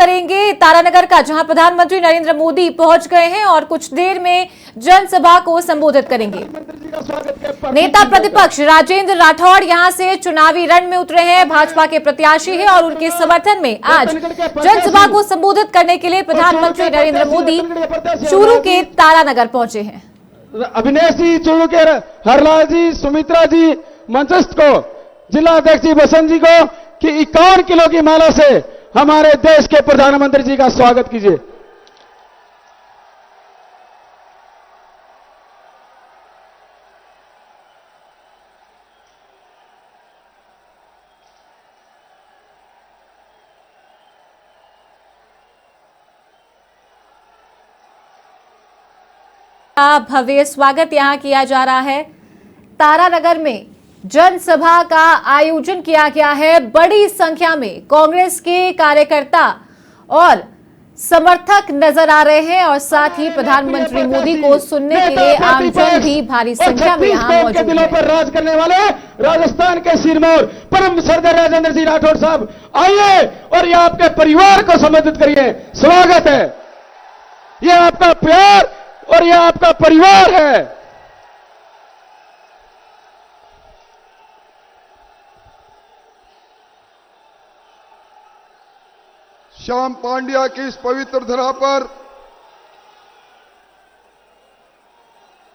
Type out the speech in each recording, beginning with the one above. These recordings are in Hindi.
करेंगे तारानगर का, जहां प्रधानमंत्री नरेंद्र मोदी पहुंच गए हैं और कुछ देर में जनसभा को संबोधित करेंगे। नेता प्रतिपक्ष राजेंद्र राठौड़ यहां से चुनावी रण में उतरे हैं, भाजपा के प्रत्याशी हैं और उनके समर्थन में आज जनसभा को संबोधित करने के लिए प्रधानमंत्री नरेंद्र मोदी चूरू के तारानगर पहुंचे हैं। अभिनय जी चूरू के, हरलाल जी, सुमित्रा जी, मंचस्थ को, जिला अध्यक्ष जी बसंत जी को कि 51 किलो की माला से हमारे देश के प्रधानमंत्री जी का स्वागत कीजिए। भव्य स्वागत यहां किया जा रहा है। तारानगर में जनसभा का आयोजन किया गया है। बड़ी संख्या में कांग्रेस के कार्यकर्ता और समर्थक नजर आ रहे हैं और साथ ही प्रधानमंत्री मोदी को सुनने के लिए आमजन भी भारी संख्या में यहां मौजूद दिलों पर राज करने वाले राजस्थान के सिरमौर परम श्रद्धेय राजेंद्र जी राठौड़ साहब आइए और ये आपके परिवार को संबोधित करिए। स्वागत है, ये आपका प्यार और ये आपका परिवार है। श्याम पांड्या की इस पवित्र धरा पर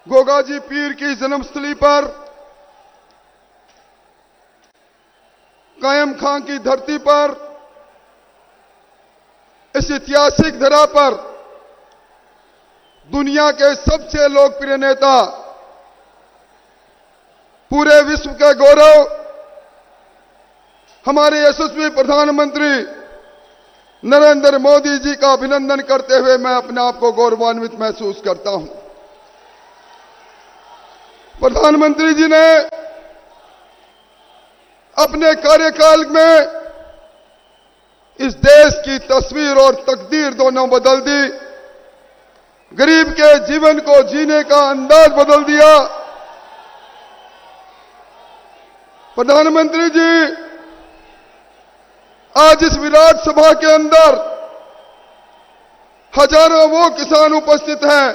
गोगाजी पीर की जन्मस्थली पर कायम खां की धरती पर इस ऐतिहासिक धरा पर दुनिया के सबसे लोकप्रिय नेता, पूरे विश्व के गौरव, हमारे यशस्वी प्रधानमंत्री नरेंद्र मोदी जी का अभिनंदन करते हुए मैं अपने आप को गौरवान्वित महसूस करता हूं। प्रधानमंत्री जी ने अपने कार्यकाल में इस देश की तस्वीर और तकदीर दोनों बदल दी। गरीब के जीवन को जीने का अंदाज बदल दिया। प्रधानमंत्री जी आज इस विराट सभा के अंदर हजारों वो किसान उपस्थित हैं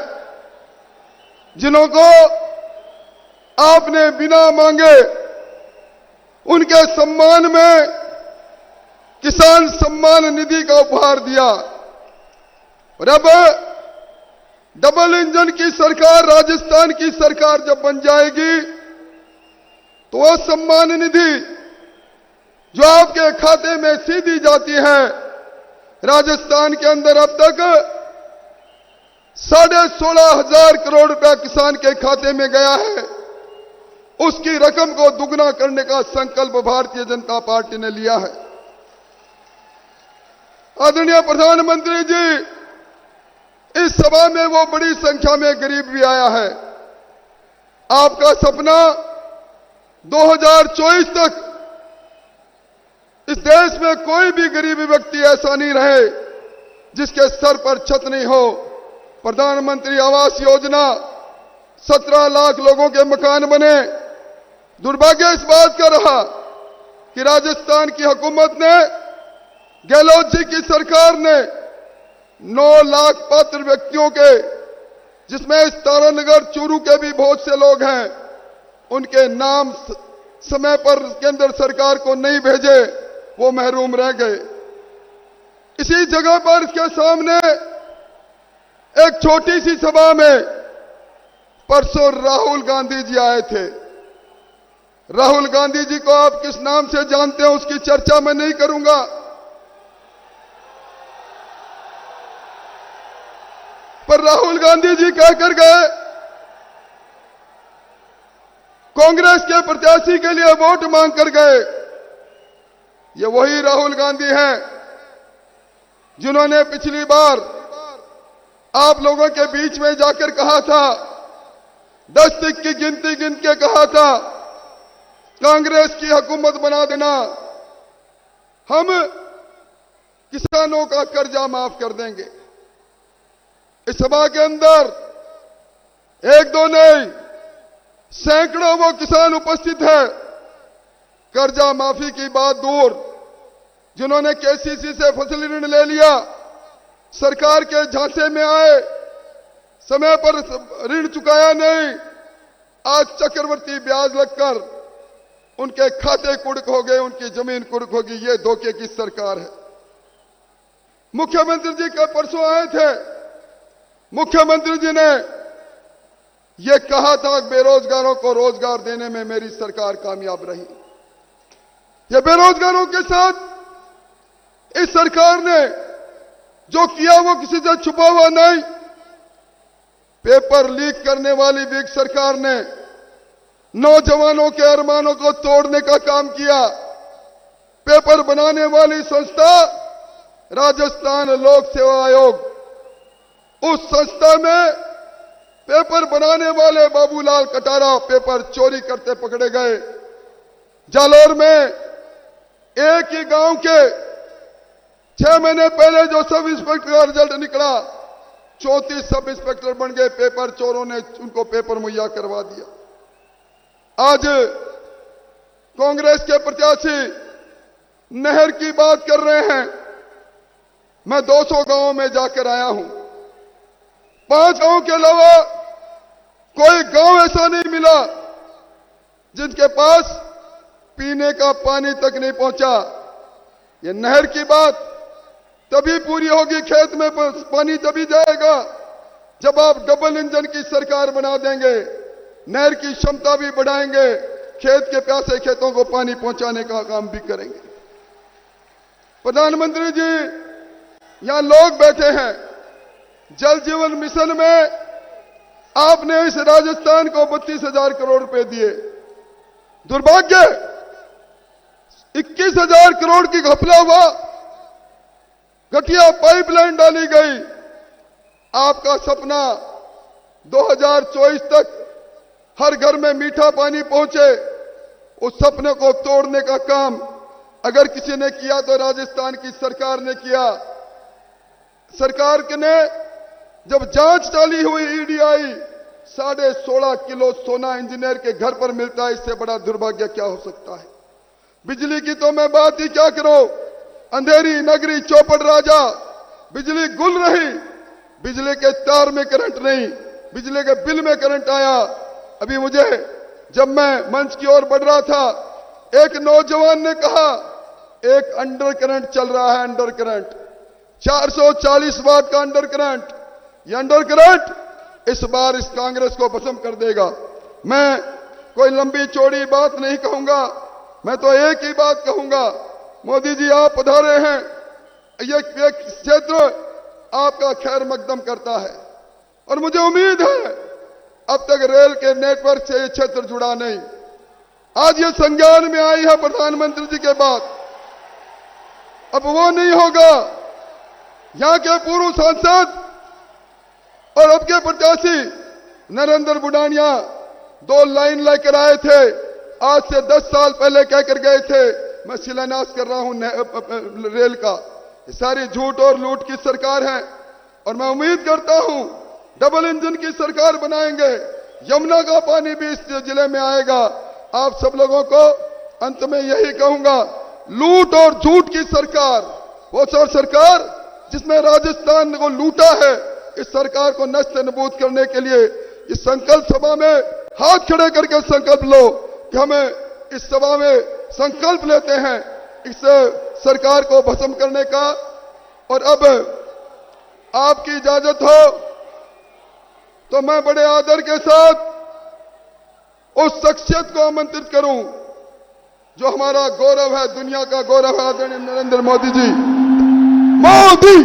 जिन्हों को आपने बिना मांगे उनके सम्मान में किसान सम्मान निधि का उपहार दिया। और अब डबल इंजन की सरकार, राजस्थान की सरकार जब बन जाएगी तो वह सम्मान निधि जो आपके खाते में सीधी जाती है, राजस्थान के अंदर अब तक 16,500 करोड़ रुपया किसान के खाते में गया है। उसकी रकम को दुगना करने का संकल्प भारतीय जनता पार्टी ने लिया है। आदरणीय प्रधानमंत्री जी, इस सभा में वो बड़ी संख्या में गरीब भी आया है। आपका सपना 2024 तक इस देश में कोई भी गरीब व्यक्ति ऐसा नहीं रहे जिसके सर पर छत नहीं हो। प्रधानमंत्री आवास योजना, 17 लाख लोगों के मकान बने। दुर्भाग्य इस बात का रहा कि राजस्थान की हुकूमत ने, गहलोत जी की सरकार ने 9 लाख पात्र व्यक्तियों के, जिसमें इस तारानगर चूरू के भी बहुत से लोग हैं, उनके नाम समय पर केंद्र सरकार को नहीं भेजे, वो महरूम रह गए। इसी जगह पर इसके सामने एक छोटी सी सभा में परसों राहुल गांधी जी आए थे। राहुल गांधी जी को आप किस नाम से जानते हैं उसकी चर्चा मैं नहीं करूंगा, पर राहुल गांधी जी कहकर गए कांग्रेस के प्रत्याशी के लिए वोट मांग कर गए। ये वही राहुल गांधी हैं जिन्होंने पिछली बार आप लोगों के बीच में जाकर कहा था, 10 तक की गिनती गिन के कहा था कांग्रेस की हुकूमत बना देना, हम किसानों का कर्जा माफ कर देंगे। इस सभा के अंदर एक दो नहीं, सैकड़ों वो किसान उपस्थित है। कर्जा माफी की बात दूर, जिन्होंने केसीसी से फसल ऋण ले लिया, सरकार के झांसे में आए, समय पर ऋण चुकाया नहीं, आज चक्रवर्ती ब्याज लगकर उनके खाते कुर्क हो गए, उनकी जमीन कुर्क होगी। ये धोखे की सरकार है। मुख्यमंत्री जी कल परसों आए थे, मुख्यमंत्री जी ने यह कहा था बेरोजगारों को रोजगार देने में मेरी सरकार कामयाब रही। यह बेरोजगारों के साथ इस सरकार ने जो किया वो किसी से छुपा हुआ नहीं। पेपर लीक करने वाली विग सरकार ने नौजवानों के अरमानों को तोड़ने का काम किया। पेपर बनाने वाली संस्था राजस्थान लोक सेवा आयोग, उस संस्था में पेपर बनाने वाले बाबूलाल कटारा पेपर चोरी करते पकड़े गए। जालौर में एक ही गांव के 6 महीने पहले जो सब इंस्पेक्टर का रिजल्ट निकला, 34 सब इंस्पेक्टर बन गए। पेपर चोरों ने उनको पेपर मुहैया करवा दिया। आज कांग्रेस के प्रत्याशी नहर की बात कर रहे हैं। मैं 200 गांवों में जाकर आया हूं। 5 गांवों के अलावा कोई गांव ऐसा नहीं मिला जिनके पास पीने का पानी तक नहीं पहुंचा। ये नहर की बात तभी पूरी होगी, खेत में पानी तभी जाएगा जब आप डबल इंजन की सरकार बना देंगे, नहर की क्षमता भी बढ़ाएंगे, खेत के प्यासे खेतों को पानी पहुंचाने का काम भी करेंगे। प्रधानमंत्री जी, यहां लोग बैठे हैं। जल जीवन मिशन में आपने इस राजस्थान को 32,000 करोड़ रुपए दिए। दुर्भाग्य 21,000 करोड़ की घपला हुआ, घटिया पाइपलाइन डाली गई। आपका सपना 2024 तक हर घर में मीठा पानी पहुंचे, उस सपने को तोड़ने का काम अगर किसी ने किया तो राजस्थान की सरकार ने किया। सरकार ने जब जांच चाली हुई, ईडी आई, 16.5 किलो सोना इंजीनियर के घर पर मिलता है। इससे बड़ा दुर्भाग्य क्या हो सकता है। बिजली की तो मैं बात ही क्या करूं। अंधेरी नगरी चौपड़ राजा, बिजली गुल रही, बिजली के तार में करंट नहीं, बिजली के बिल में करंट आया। अभी मुझे जब मैं मंच की ओर बढ़ रहा था, एक नौजवान ने कहा एक अंडर करंट चल रहा है, अंडर करंट 440 वाट का अंडर करंट। ये अंडर करंट इस बार इस कांग्रेस को भस्म कर देगा। मैं कोई लंबी चौड़ी बात नहीं कहूंगा, मैं तो एक ही बात कहूंगा। मोदी जी, आप पधारे हैं, ये क्षेत्र आपका खैर मकदम करता है और मुझे उम्मीद है अब तक रेल के नेटवर्क से ये क्षेत्र जुड़ा नहीं। आज ये संज्ञान में आई है प्रधानमंत्री जी के बाद, अब वो नहीं होगा। यहां के पूर्व सांसद और अब के प्रत्याशी नरेंद्र बुडानिया 2 लाइन लेकर आए थे, आज से 10 साल पहले कहकर गए थे मैं शिलान्यास कर रहा हूं रेल का। ये सारी झूठ और लूट की सरकार है और मैं उम्मीद करता हूं डबल इंजन की सरकार बनाएंगे। यमुना का पानी भी इस जिले में आएगा। आप सब लोगों को अंत में यही कहूंगा, लूट और झूठ की सरकार, वो सरकार जिसने राजस्थान को लूटा है, इस सरकार को नष्ट नबूद करने के लिए इस संकल्प सभा में हाथ खड़े करके संकल्प लो कि हमें इस सभा में संकल्प लेते हैं इस सरकार को भस्म करने का। और अब आपकी इजाजत हो तो मैं बड़े आदर के साथ उस शख्सियत को आमंत्रित करूं जो हमारा गौरव है, दुनिया का गौरव है, आदरणीय नरेंद्र मोदी जी। मोदी